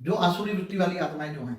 जो आसुरी वृत्ति वाली आत्माएं जो हैं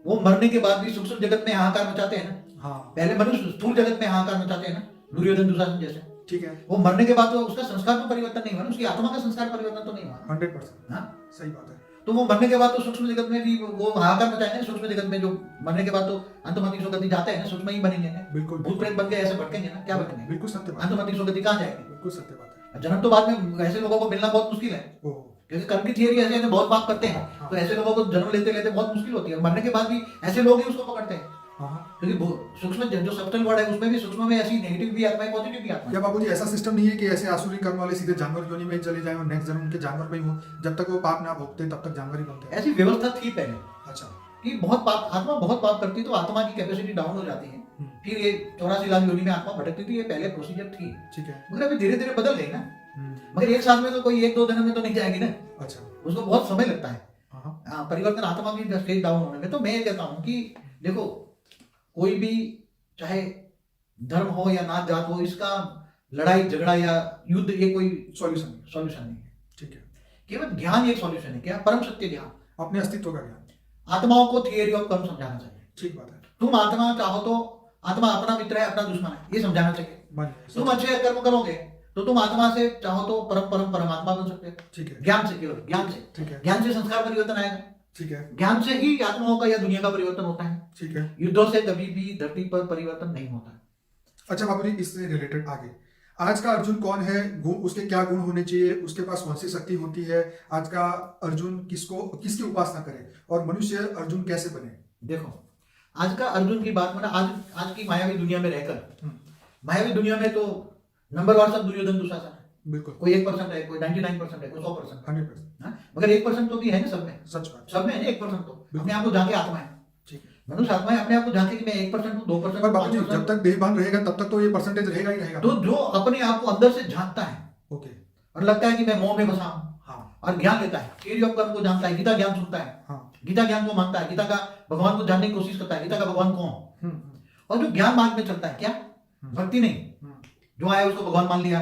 वो मरने के बाद भी सूक्ष्म जगत में हाहाकार मचाते हैं ना। हाँ पहले मनुष्य स्थूल जगत में हाहाकार मचाते हैं ना, दुर्योधन दुशासन जैसे। ठीक है, वो मरने के बाद तो उसका संस्कार तो परिवर्तन नहीं हुआ ना, उसकी आत्मा का संस्कार परिवर्तन तो नहीं हुआ। 100% हाँ, सही बात है। तो वो मरने के बाद तो सूक्ष्म जगत में भी वो हाहाकार मचाएंगे। सूक्ष्म जगत में जो मरने के बाद तो अंतमति सुगति जाते हैं ना, सूक्ष्म ही बनेंगे ना। बिल्कुल भूत प्रेत बन के ऐसे भटकेंगे ना, क्या भटकेंगे? बिल्कुल सत्य बात है, अंतमति सुगति कहाँ जाएंगे? बिल्कुल सत्य बात है। जन्म तो बाद में ऐसे लोगों को मिलना बहुत मुश्किल है, ओह क्योंकि कर्म की थियरी ऐसे ऐसे बहुत पाप करते हैं, तो ऐसे लोगों को जन्म लेते लेते बहुत मुश्किल होती है। मरने के बाद भी ऐसे लोग ही उसको पकड़ते हैं, हाँ, क्योंकि सूक्ष्म जो सब्टल वर्ड है उसमें भी सूक्ष्म में ऐसी नेगेटिव भी आत्मा है, पॉजिटिव भी आत्मा है। क्या बाबूजी ऐसा सिस्टम नहीं है कि ऐसे आसुरी कर्म वाले सीधे जानवर योनि में ही चले जाएं और नेक्स्ट जन्म के जानवर में ही हो, जब तक वो पाप ना भोगते तब तक जानवर ही बनते हैं? ऐसी व्यवस्था थी पहले अच्छा, कि बहुत पाप आत्मा बहुत पाप करती तो आत्मा की कैपेसिटी डाउन हो जाती है, फिर ये 84 लाख योनि में आत्मा भटकती थी। ये पहले प्रोसीजर थी, ठीक है। मगर अभी धीरे धीरे बदल गई ना। मगर एक साल में तो कोई एक दो दिन में तो नहीं जाएगी ना, अच्छा, उसको बहुत समय लगता है हाँ, परिवर्तन आत्मा की स्टेज डाउन होने में। तो मैं ये कहता हूँ कि देखो, कोई भी चाहे धर्म हो या नात जात हो, इसका लड़ाई झगड़ा या युद्ध ये कोई सॉल्यूशन, सॉल्यूशन नहीं है। ठीक है। केवल ज्ञान एक सॉल्यूशन है। क्या? परम सत्य ज्ञान, अपने अस्तित्व का ज्ञान, आत्माओं को थियरी ऑफ कर्म समझाना चाहिए। ठीक बात है। तुम आत्मा चाहो तो आत्मा अपना मित्र है अपना दुश्मन है, ये समझाना चाहिए। तुम अच्छे कर्म करोगे तो तुम आत्मा से चाहो तो परमात्मा बन सकते हो, ठीक है, ज्ञान से, केवल ज्ञान से। ठीक है, ज्ञान से संस्कार परिवर्तन आएगा, ठीक है, ज्ञान से ही आत्माओं का या दुनिया का परिवर्तन होता है। ठीक है। युद्धों से कभी भी धरती पर परिवर्तन नहीं होता। अच्छा बाबूजी, इससे रिलेटेड आगे, आज का अर्जुन कौन है, गुण उसके क्या गुण होने चाहिए, उसके पास कौन सी शक्ति होती है, आज का अर्जुन किसकी उपासना करे और मनुष्य अर्जुन कैसे बने? देखो, आज का अर्जुन की बात माना, आज की मायावी दुनिया में रहकर, मायावी दुनिया में तो नंबर वार सब दुर्योधन दुशासन है। बिल्कुल, कोई 1% है, कोई 99% है, कोई 100%, 100%, मगर 1% तो भी है ना सब में। सच बात। सब में है 1% तो अपने आप को झांके आत्मा है। ठीक है। मनुष्य आत्मा है, अपने आप को झांके कि मैं 1% हूँ, 2%। पर बाबूजी, जब तक देहभान रहेगा तब तक तो ये परसेंटेज रहेगा ही रहेगा। तो जो अपने आप को अंदर से झांकता है ओके, और लगता है कि मैं मोह में बसा हूँ, हाँ, और ज्ञान लेता है, थियरी ऑफ कर्म को जानता है, गीता ज्ञान सुनता है, हाँ, गीता ज्ञान को मानता है, गीता का भगवान को जानने की कोशिश करता है, गीता का भगवान कौन, और जो ज्ञान मार्ग में चलता है, क्या भक्ति नहीं, जो आया उसको भगवान मान लिया,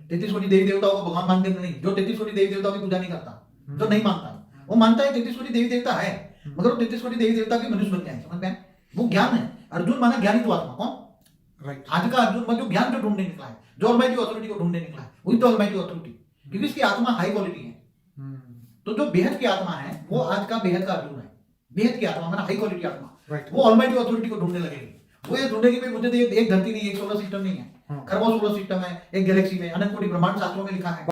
33 कोटि देवी देवताओं को भगवान मानते नहीं, जो 33 कोटि देवी देवताओं की पूजा नहीं करता, जो नहीं मानता, वो मानता है 33 कोटि देवी देवता है, मगर वो 33 कोटि देवी देवता के मनुष्य बन जाए, समझ में आए? वो ज्ञान है। अर्जुन माना ज्ञानी तो आत्मा कौन? राइट। आज का अर्जुन जो ज्ञान जो ढूंढने निकला है, जो ऑलमाइटी अथॉरिटी को ढूंढने निकला है, वही तो ऑलमाइटी अथॉरिटी, क्योंकि इसकी आत्मा हाई क्वालिटी है। तो जो बेहद की आत्मा है वो आज का बेहद का अर्जुन है। बेहद की आत्मा माना हाई क्वालिटी आत्मा, राइट। वो ऑलमाइटी अथॉरिटी को ढूंढने लगेगी। वो ये ढूंढेगी भाई, मुझे तो एक धरती नहीं, एक सोलर सिस्टम नहीं है, खरबों सोलर सिस्टम है, एक गैलेक्सी में, अनंत कोटि ब्रह्मांड शास्त्रों में लिखा है।